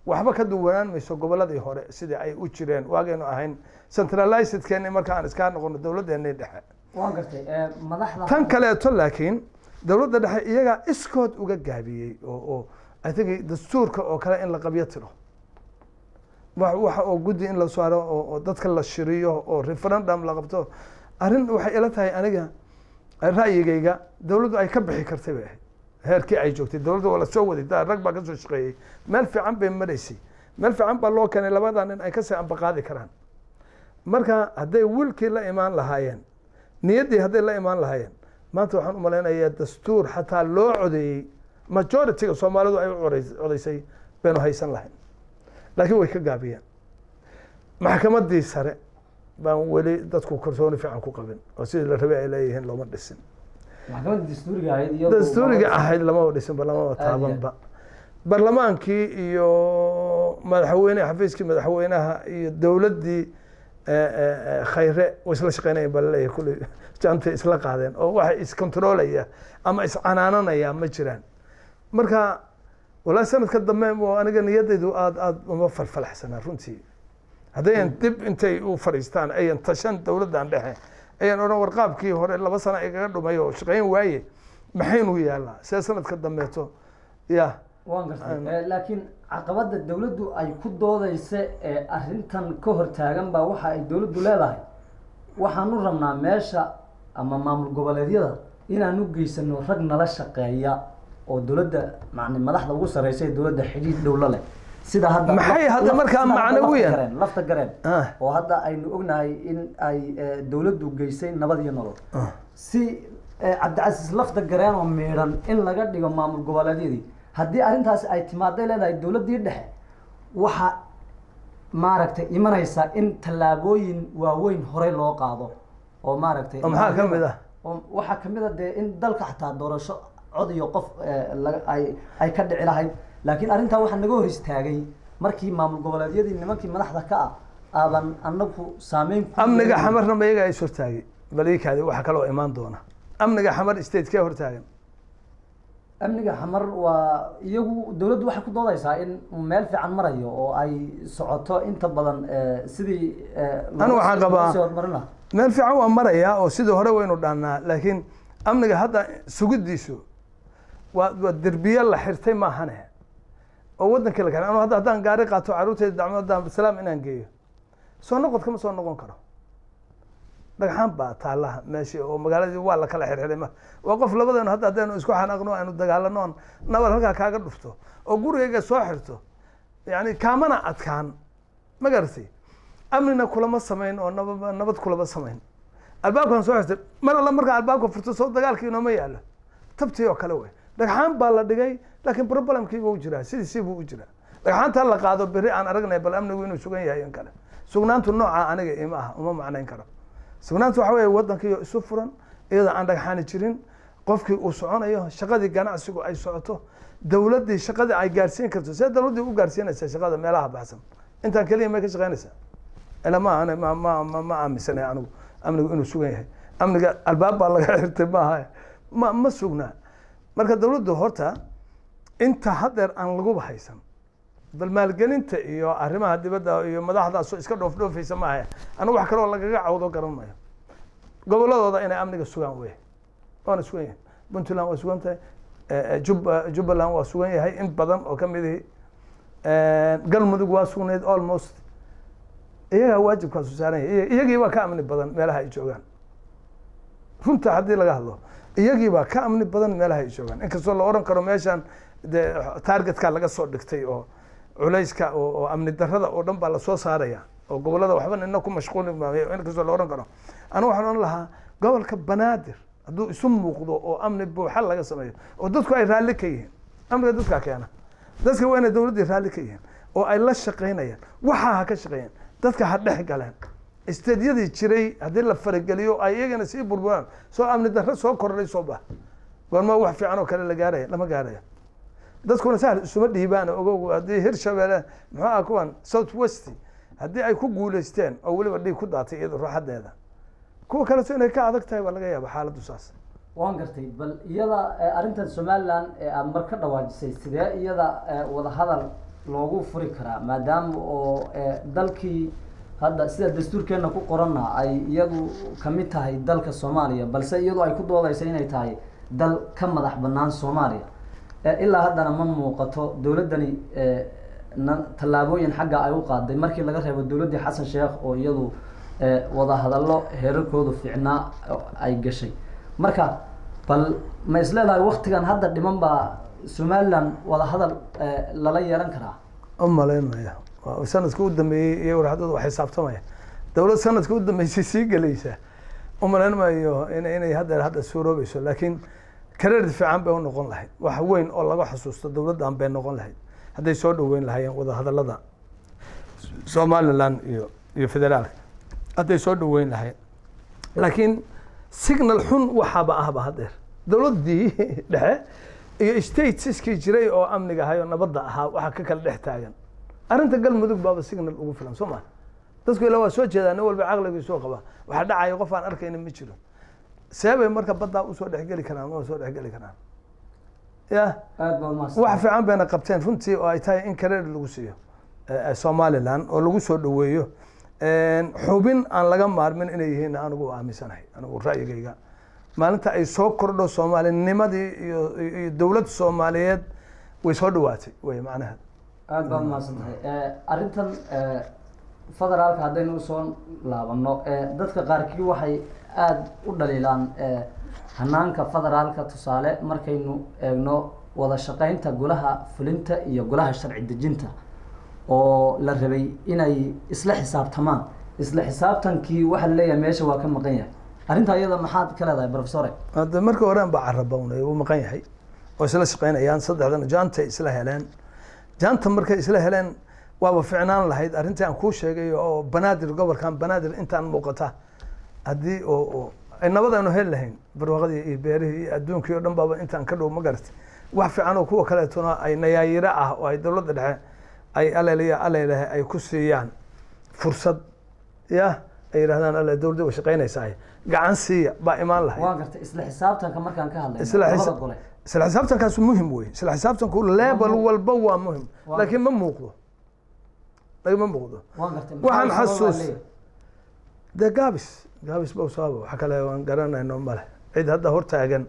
waxba ka duwanaan mayso goboladii hore sidii ay u jireen waagaynu ahayn centralizedkeeni marka aan iskaa noqono dowladdeennii dhexe waan gartay madaxda tan kaleeto laakiin dowladda dhexe iyagaa iskood uga gaabiyey oo I think dastuurka oo kale in la qabyo tiro waxa oo guddi in la saaro oo dadka la shiriyo oo referendum la qabto arrin waxay ila tahay aniga ra'yigayga dowladdu ay ka bixi kartay bay ahayd heerkii ay joogtay dowladda waa la soo waday rag baa ka soo shaqeeyey meel fiican bay maraysay meel fiican baa loo keenay labadan nin ay ka sii ambaqaadi karaan marka hadday wiilkii la imaan lahaayeen niyaddii hadday la imaan lahaayeen maanta waxaan u malaynayaa dastuur xataa loo codeeyey majority-ga soomaalidu ay u codeysay baynu haysan lahayn laakiin way ka gaabiyeen maxkamaddii sare baan weli dadku kalsooni fiican ku qabin oo sidii la rabay ay leeyihiin looma dhisin maxkamadda dastuuriga ahayd lamaba dhisinba lamaba taabanba barlamaankii iyo madaxweyneha xafiiskii madaxweynaha iyo dowladdii khayre way isla shaqeynayeen baa laleeyahay kulli jantay isla qaadeen oo waxay iscontrolaya ama iscanaananaya ma jiraan marka walaa sanadka dambe aniga niyadaydu aad uma falfalaxsanaa runtii haddayan dib intay u fadhiistaan ayan tashan dowladdan dhexe ayan odhan warqaabkii hore 2 sano igaga dhumay oo shaqeyn waaye maxaynu yaallaa see sanadka dambeeto ya waan gartay laakiin caqabada dowladdu ay ku doodaysa arrintan ka hor taagan baa waxa ay dowladdu leedahay waxaanu rabnaa meesha ama maamul goboleedyada inaanu geysano rag nala shaqeeya oo dowladda macni madaxda ugu sareysay dowladda xidhiidh dhow la leh sida hadda maxay hadda markaa macnawiyan lafta gareen oo hadda aynu ognahay in ay dowladdu geysay nabad iyo nolol si cabdicasiis lafta gareen oo meeran in laga dhigo maamul goboleedyadii haddii arrintaasi ay timaaday leedahay dowladdii dhexe waxa maaragtay imanaysa in tallaabooyin waaweyn horey loo qaado oo maaragtay maxaa ka mid ah waxaa kamid ah dee in dalka xataa doorasho cod iyo qof ay ka dhici lahayd laakiin arrintaa waxaa naga hor istaagay markii maamul goboleedyadii nimankii madaxda ka ah aaban anagu saameyn amniga xamarna ma iyaga ay hortaagay baliikaadi waxa kaloo imaan doona amniga xamar state kee hortaagan amniga xamar waa iyagu dowladdu waxay ku doodaysaa in meel fiican marayo oo ay socoto inta badan sidii anigu waxaan qabaa meel fiican waa marayaa oo sidii hore waynu dhaannaa laakiin amniga hadda sugidiisu waa derbiye la xirtay maahane oo waddankii la kale anu haddaan gaari qaato carruurteyda dacmadda salaam inaan geeyo soo noqod kama soo noqon karo dhagxaan baa taalaha meeshii oo magaaladii waa la kala xirxiray ma waa qof labadeenu hadda haddaynu isku xanaaqno aynu dagaalano oon nabar halkaa kaaga dhufto oo gurigayga soo xirto yani kaamana adkaan ma garatay amnina kulama samayn oo nabad kulama samayn albaabkan soo xirtay mar alla markaa albaabka furto soo dagaalkii inooma yaalo tabtii oo kale wey dhagxaan baa la dhigay laakiin problemkii buu jiraa sidiisii buu u jiraa dhagxaanta la qaado berri aan aragnay bal amnigu inuu sugan yahay in kale sugnaantu nooca aniga ima aha uma macnayn karo sugnaantu waxa weeye waddankiiyo isu furan iyadoo aan dhagxaani jirin qofkii uu soconayo shaqadii ganacsigu ay socoto dawladdii shaqadii ay gaarsiin karto see dawladdii u gaarsiinaysa shaqada meelaha baxsan intaan keliya may ka shaqaynaysaa ila ma aaminsanay anigu amnigu inuu sugan yahay amniga albaab baa laga xirtay maaha ma sugnaa marka dawladdu horta inta haddeer aan laguba haysan bal maalgelinta iyo arrimaha dibadda iyo madaxdaasoo iska dhoofaysa maaha anigu wax kaloo lagaga cawdo garan mayo gobolladooda inay amniga sugaan wey waana sugan yahay puntland waa sugan tahay jubbaland waa sugan yahay in badan oo ka mid ihi galmudug waa sugnayd almost iyagaa waajibkaasu saaran yahay iyagii baa ka amni badan meelaha ay joogaan runta haddii laga hadlo iyagii baa ka amni badan meelaha ay joogaan inkastoo la oran karo meeshaan de targetka laga soo dhigtay oo culayska oo amni darrada oo dhan baa lasoo saaraya oo gobollada waxba nina ku mashquuli maayo inkastoo la oran karo anigu waxaan oran lahaa gobolka banaadir hadduu isu muuqdo oo amni buuxa laga sameeyo oo dadku ay raalli ka yihiin amniga dadkaa keena dadka waa inay dawladdii raalli ka yihiin oo ay la shaqaynayaan waxaa ha ka shaqeeyaan dadka ha dhex galeen isteedyadii jiray haddii la farageliyo ay iyagana sii burburaan soo amni darro soo kordhay soo bah goorma wax fiican oo kale la gaaraya lama gaaraya dadkuna sahal isuma dhiibaan ogow haddii hirshabeelle muxuu ah kuwan south west haddii ay ku guulaysteen oo weliba dhiig ku daatay iyada ruuxadeeda kuwa kaleto inay ka adag tahay waa laga yaaba xaaladdu saas waan gartay bal iyada arrintan somaliland aada mar ka dhawaajisay sidee iyada wadahadal loogu furi karaa maadaama oo dalkii hadda sida dastuurkeena ku qoranna ay iyadu kamid tahay dalka soomaaliya balse iyadu ay ku doodaysa inay tahay dal ka madax banaan soomaaliya ilaa haddana ma muuqato dawladdani tallaabooyin xagga ay u qaaday markii laga reebo dawladdii xasan sheekh oo iyadu wadahadallo heerarkoodu fiicnaa ay gashay marka bal ma isleedahay waktigan hadda dhiman baa somaliland wadahadal lala yeelan karaa umalaynmaya sanadka u dambeeyey iyo warxadooda waa xisaabtamaya dawlad sanadka u dambeysay sii gelaysa umalayn maayo inay hadda suuroobayso laakiin kareer fiican bay u noqon lahayd wax weyn oo laga xusuusto dawladdan bay noqon lahayd hadday soo dhaweyn lahaayeen wadahadalada somaliland iyo federaalka hadday soo dhaweyn lahayd laakiin signal xun waxaaba ahba haddeer dawladdii dhexe iyo stateskii jiray oo amniga ahay oo nabadda ahaa waxaa ka kala dhex taagan arrinta galmudug baaba signal ugu filan soo maa dadku ila waa soo jeedaa nin walba caqligiisoo qaba waxaa dhacaya qof aan arkayna ma jiro seebay marka baddaa usoo dhexgeli karaan waa soo dhexgeli karaan ya wax fiican bayna qabteen runtii oo ay tahay in kareer lagu siiyo somaliland oo lagu soo dhaweeyo xubin aan laga maarmin inay yihiin anigu aaminsanahay anigu ra'yigayga maalinta ay soo kordho soomaalinimadii iyo dawlad soomaaliyeed way soo dhawaatay wey macnaheed aada baad mahadsan tahay arrintan federaalka haddaynu usoo laabano dadka qaarkii waxay aada u dhaliilaan hanaanka federaalka tusaale markaynu eegno wada shaqeynta golaha fulinta iyo golaha sharci dejinta oo la rabay inay isla xisaabtamaan isla xisaabtankii waxa la leeyahay meesha waa ka maqan yahay arrinta iyada maxaad ka leedahay professore hadda marka hore baa carabownay uu maqan yahay oo isla shaqeynayaan saddexdan jaantay isla heleen jaanta markay isla heleen waaba ficnaan lahayd arrintii aan kuu sheegay oo banaadir gobolkan banaadir intaan muuqata haddii oo ay nabad aynu heli lahayn barwaaqadii iyo beerihii iyo adduunkii oo dhan baaba intaan ka dhow ma garatay wax fiican oo kuwa kaleetona ay nayaayiro ah oo ay dawladda dhexe ay aleylahe ay ku siiyaan fursad ya ay yidhahdaan alle dawladda way shaqeynaysaa gacan siiya baa imaan lahayd waa gartay isla xisaabtanka markaan ka hadlayno isla xisaabtankaas muhim wey isla xisaabtanku level walba waa muhim laakiin ma muuqdo ma muuqdo waxaan xasuus de gaabis ba usaaba waxa kale waan garanayno male cid hadda hortaagan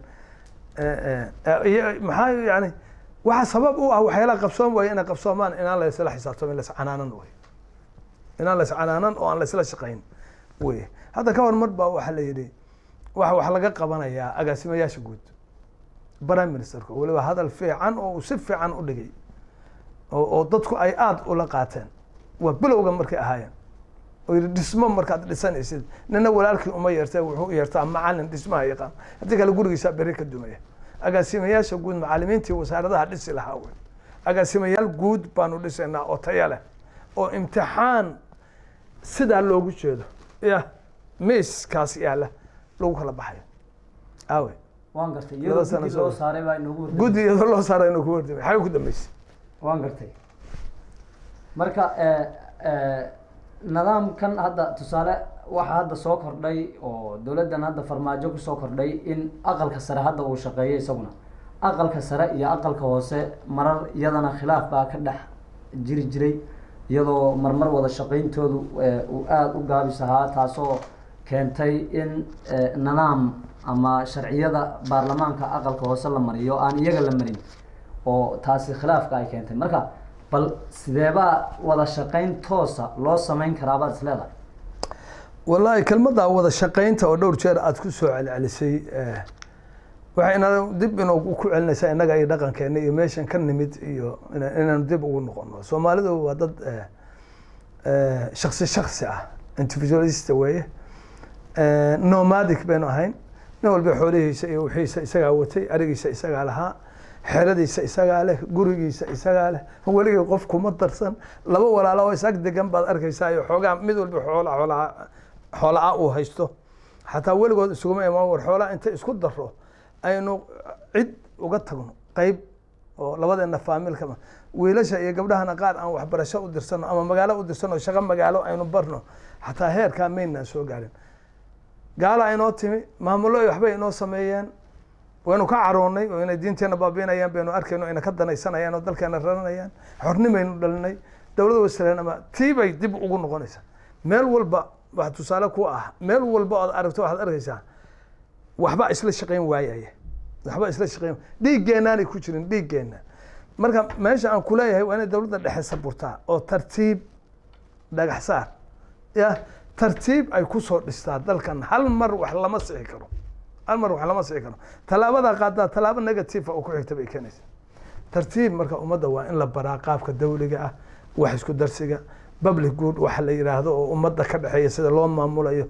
maxaa yani waxa sabab u ah waxyaalaha qabsoon waaya inay qabsoomaan inaan la isla xisaabtamo in la iscanaanan way inaan la iscanaanan oo aan la isla shaqayn wey hadda ka hor mar baa waxaa la yidhi wax laga qabanayaa agaasimayaasha guud prime ministerka weliba hadal fiican oo uu si fiican u dhigay oo dadku ay aada ula qaateen waa bilowga markay ahaayeen oo yidhi dhismo markaad dhisanaysid nina walaalkii uma yeertay wuxuu yeertaa macalin dhismaha yaqaan haddii kale gurigiisa beri ka dumaya agaasimayaasha guud macalimiintii wasaaradaha dhisi lahaa wey agaasimayaal guud baanu dhisaynaa oo taya leh oo imtixaan sidaa loogu jeedo ya miiskaas yaala lagu kala baxayo awe waan gartay iyadoo guddi loo saaray baa inoogu wardamay guddi iyadoo loo saaray inoogu wardamay xagee ku dambeysay waan gartay marka nidaamkan hadda tusaale waxa hadda soo kordhay oo dowladdan hadda farmaajo kusoo kordhay in aqalka sare hadda uu shaqeeyo isaguna aqalka sare iyo aqalka hoose marar iyadana khilaaf baa ka dhex jiri jiray iyadoo marmar wada shaqayntoodu uu aada u gaabis ahaa taasoo keentay in nidaam ama sharciyada baarlamaanka aqalka hoose la mariyo aan iyaga la marin oo taasi khilaafka ay keentay marka bal sideebaa wada shaqayn toosa loo samayn karaa baad is leedahay wallahi kelmadda wada shaqaynta oo dhowr jeer aada ku soo celcelisay waxay ina dib inoogu ku celinaysaa innaga iyo dhaqankeena iyo meeshan ka nimid iyo inaanu dib ugu noqono soomaalidu waa dad shaksi ah individualist weeye nomadic baynu ahayn nin walba xoolihiisa iyo wixiisa isagaa watay arigiisa isagaa lahaa xeradiisa isagaa leh gurigiisa isagaa leh weligii qof kuma darsan laba walaalo oo isag degan baad arkaysaa iyo xoogaa mid walba xoolaa uu haysto xataa weligood isuguma imaan war xoolaa inta isku daro aynu cid uga tagno qeyb oo labadeena faamilka wiilasha iyo gabdhahana qaar aan waxbarasho u dirsano ama magaalo u dirsano shaqo magaalo aynu barno xataa heerkaa maynaan soo gaarin gaala aynoo timi maamulo ay waxbay inoo sameeyeen waynu ka caroonnay oo inay diinteena baabiinayaan baynu arkayno ina ka danaysanayaan oo dalkeena raranayaan xornimaynu dhalinay dowladda wasaaran ama tii bay dib ugu noqonaysaa meel walba wax tusaale ku ah meel walba ood aragto waxaad arkaysaa waxba isla shaqayn waayaya waxba isla shaqayn dhiiggeenaanay ku jirin dhiiggeena marka meesha aan kuleeyahay waa inay dowladda dhexe saburtaa oo tartiib dhagax saar ya tartiib ay kusoo dhistaa dalkan hal mar wax lama sixi karo hal mar wax lama sixi karo tallaabada qaadaa tallaabo negative oo ku xigta bay keenaysaa tartiib marka ummadda waa in la baraa qaabka dawliga ah wax isku darsiga public good waxa la yiraahdo oo ummadda ka dhaxeeya sida loo maamulayo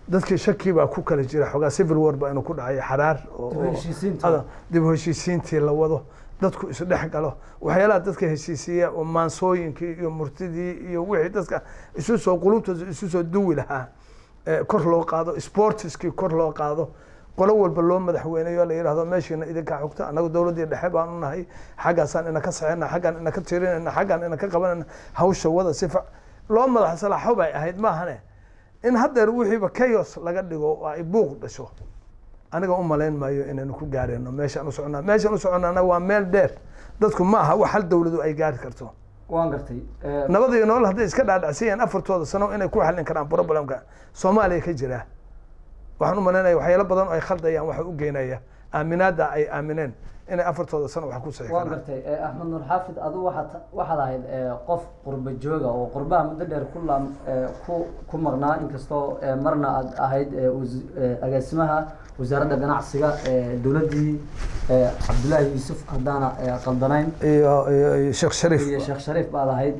dadkii shaki baa ku kala jira xogaa civil war baa inuu ku dhacay xaraar oo dib u heshiisiintii la wado dadku isu dhex galo waxyaalaha dadka heshiisiiya oo maansooyinkii iyo murtidii iyo wixii dadka isu soo qulubtooda isu soo duwi lahaa kor loo qaado sportiskii kor loo qaado qolo walba loo madaxweyneyo la yidhahdo meeshiina idinkaa xogta annagu dowladdii dhexe baanu nahay xaggaasaan ina ka saxina xaggaan ina ka tirinayna xaggaan ina ka qabanayna hawsha wada sifa loo madax salaaxo bay ahayd maahane in haddeer wixiiba chaos laga dhigo oo ay buuq dhasho aniga u malayn maayo inaynu ku gaareyno meeshaan u soconaa meeshaan u soconaana waa meel dheer dadku ma aha wax hal dowladu ay gaari karto waan gartay nabad iyo nolol hadday iska dhaadhacsiyeen afartooda sano inay ku xallin karaan problemka soomaaliya ka jira waxaan u malaynaya waxyaalo badan oo ay khaldayaan waxa u geynaya aaminaada ay aamineen inay afartooda sano wax ku sixi waan gartay axmed nur xaafid adigu waxaad ahayd qof qurba jooga oo qurbaha muddo dheer ku maqnaa inkastoo marna aad ahayd agaasimaha wasaaradda ganacsiga dowladdii cabdullaahi yuusuf haddaana qaldanayn iyo sheekh shariif iyo sheekh shariif baad ahayd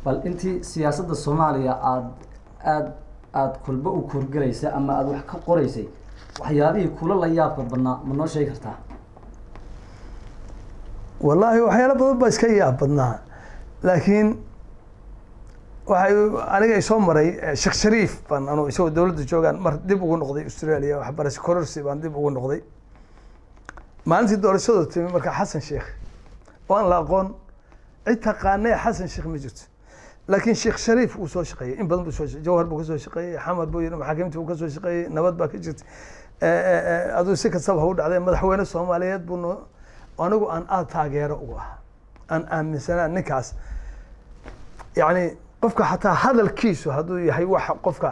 bal intii siyaasadda soomaaliya aad kulba u korgelaysa ama aada wax ka qoraysay waxyaabihii kula la yaabka badnaa ma noo sheegi kartaa wallaahi waxyaalo badan baa iska yaab badnaa laakiin waxay aniga isoo maray sheekh shariif baan anu isagoo dowladda joogaan mar dib ugu noqday australia waxbarasho kororsi baan dib ugu noqday maalintii doorashadu timi marka xasan sheekh oo aan la aqoon cid taqaanay xasan sheekh ma jirto laakiin sheekh shariif uu soo shaqeeyey in badan buu soo shaqeeyey jawhar buu ka soo shaqeeyey xamar buu yidhi maxaakiimta buu ka soo shaqeeyey nabad baa ka jirtay aduu si kastaba ha u dhacday madaxweyne soomaaliyeed buu anigu aan aada taageero ugu ah aan aaminsanaa ninkaas yacni qofka xataa hadalkiisu hadduu yahay waxa qofka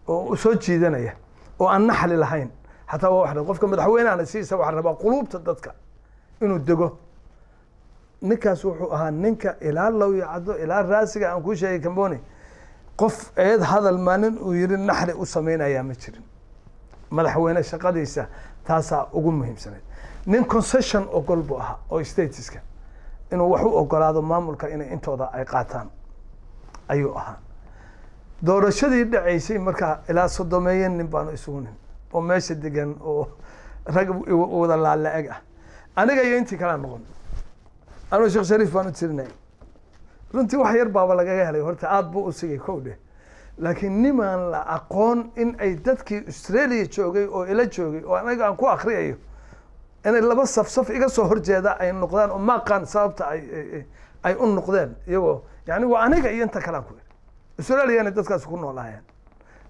oo soo jiidanaya oo aan naxli lahayn xataa waa wax qofka madaxweynehana siisa waxaa rabaa quluubta dadka inuu dego ninkaas wuxuu ahaa ninka ilaa low yacdo ilaa raasiga aan kuu sheegay camboni qof eed hadal maalin uu yiri naxri u samaynayaa ma jirin madaxweyne shaqadiisa taasaa ugu muhiimsanayd nin concession ogol buu ahaa oo statiska inuu wax u ogolaado maamulka inay intooda ay qaataan ayuu ahaa doorashadii dhacaysay markaa ilaa 30 nin baanu isugu nin oo meesha degan oo rag wada laalaag ah aniga iyo intii kala noqon anoo Sheekh Shariif baan u tirinay runtii wax yar baaba lagaga helay horta aad buu u sigay kowdhe laakiin niman la aqoon in ay dadkii Australia joogay oo ila joogay oo anaga aan ku akhriyayo inay laba saf iga soo horjeeda ay noqdaan oo ma qaan sababta ay u noqdeen iyagoo yani waa aniga iyo inta kala ku Australia inay dadkaas ku noolaayeen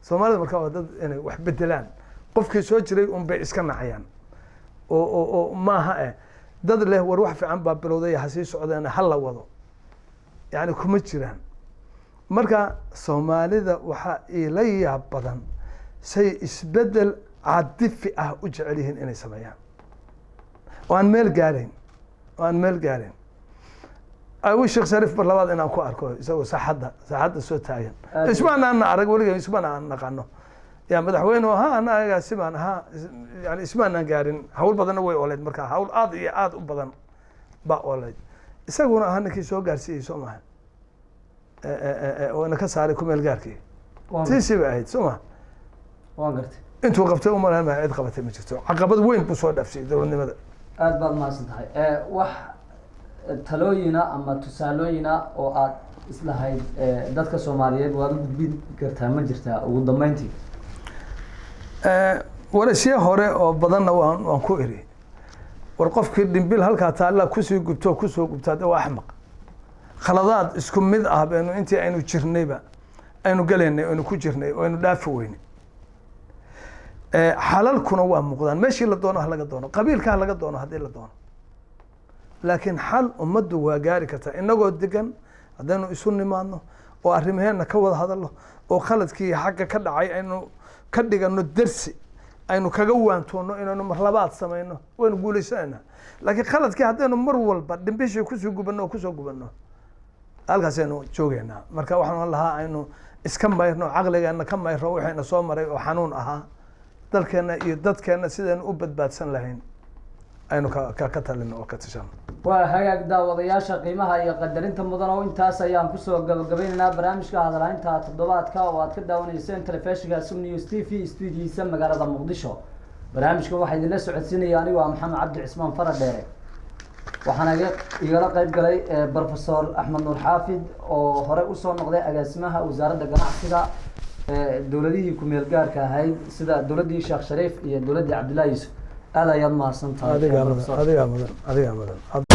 Soomaalida markaa waa dad inay wax bedelaan qofkii soo jiray bay iska nacayaan oo maaha dad leh war wax fiican baa bilowday hasii socdeen hal la wado yani kuma jiraan marka Soomaalida waxa ila yaab badan say isbedel caadifi ah u jecel yihiin inay sameeyaan waan meel gaarin أي شيخ شريف برلواد إن أكو أركو يسوي صحة سو تاين إسمعنا أنا أرجع ولي إسمعنا أنا قانو يا مدحوين ها أنا سمعنا ها يعني إسمعنا قارن حول بدن ويا ولد مركا حول آد بدن با ولد يسوون هنك يسوي قارسي يسوي معه وأنا كساركم الجاركي تيسي بعيد سمع وانقرت أنتوا وقفتوا وما ما عيد قبتي ما شفتوا عقبت وين بصور نفسي دورني ماذا بعد ما سنتهاي وح talooyina ama tusaalooyina oo aad islahayd dadka Soomaaliyeed waad u gudbin kartaa ma jirtaa ugu dambeyntii warashii hore oo badanna waan ku iri war qofkii dhimbil halka taala ku soo gubtaa waa axmaq khaladaad isku mid ah baynu intii aynu jirnayba aynu galeynay aynu ku jirnay oo aynu dhaafi weynay xalalkuna waa muuqdaan meeshii la doono laga doono qabiilka laga doono hadii la doono laakiin xal ummaddu waa gaari kartaa inagoo degan hadaynu isu nimaadno oo arrimaheena ka wada hadalno oo khaladkii xagga ka dhacay aynu ka dhigano darsi aynu kaga waantoono inaynu mar labaad sameeyno waynu guuleysanaynaa laakiin khaladkii hadaynu mar walba dhimbishii kusoo gubanno halkaas aynu joogeynaa marka waxaan lahaa aynu iska mayrno caqligeena ka mayro waxayna soo maray oo xanuun ahaa dalkeena iyo dadkeena sidaynu u badbaadsan lahayn aynu ka talino oo ka tashano waa hagaag daawadayaasha qiimaha iyo qadarinta mudan oo intaas ayaan ku soo gabagabeynaa barnaamijka hadalaynta toddobaadka oo aad ka daawanayseen telefishinka Sum News TV studio-giisa magaalada Muqdisho barnaamijka waxa idin la socodsiinaya aniga Maxamed Cabdi Cismaan Faradheere waxaan igala qayb galay Professor Axmed Nuur Xaafid oo hore u soo noqday agaasimaha wasaaradda ganacsiga dawladihii ku meel gaarka ahayd sida dawladii Sheekh Shariif iyo dawladii Cabdullaahi Yuusuf هذا يوم ما صنت هذا يوم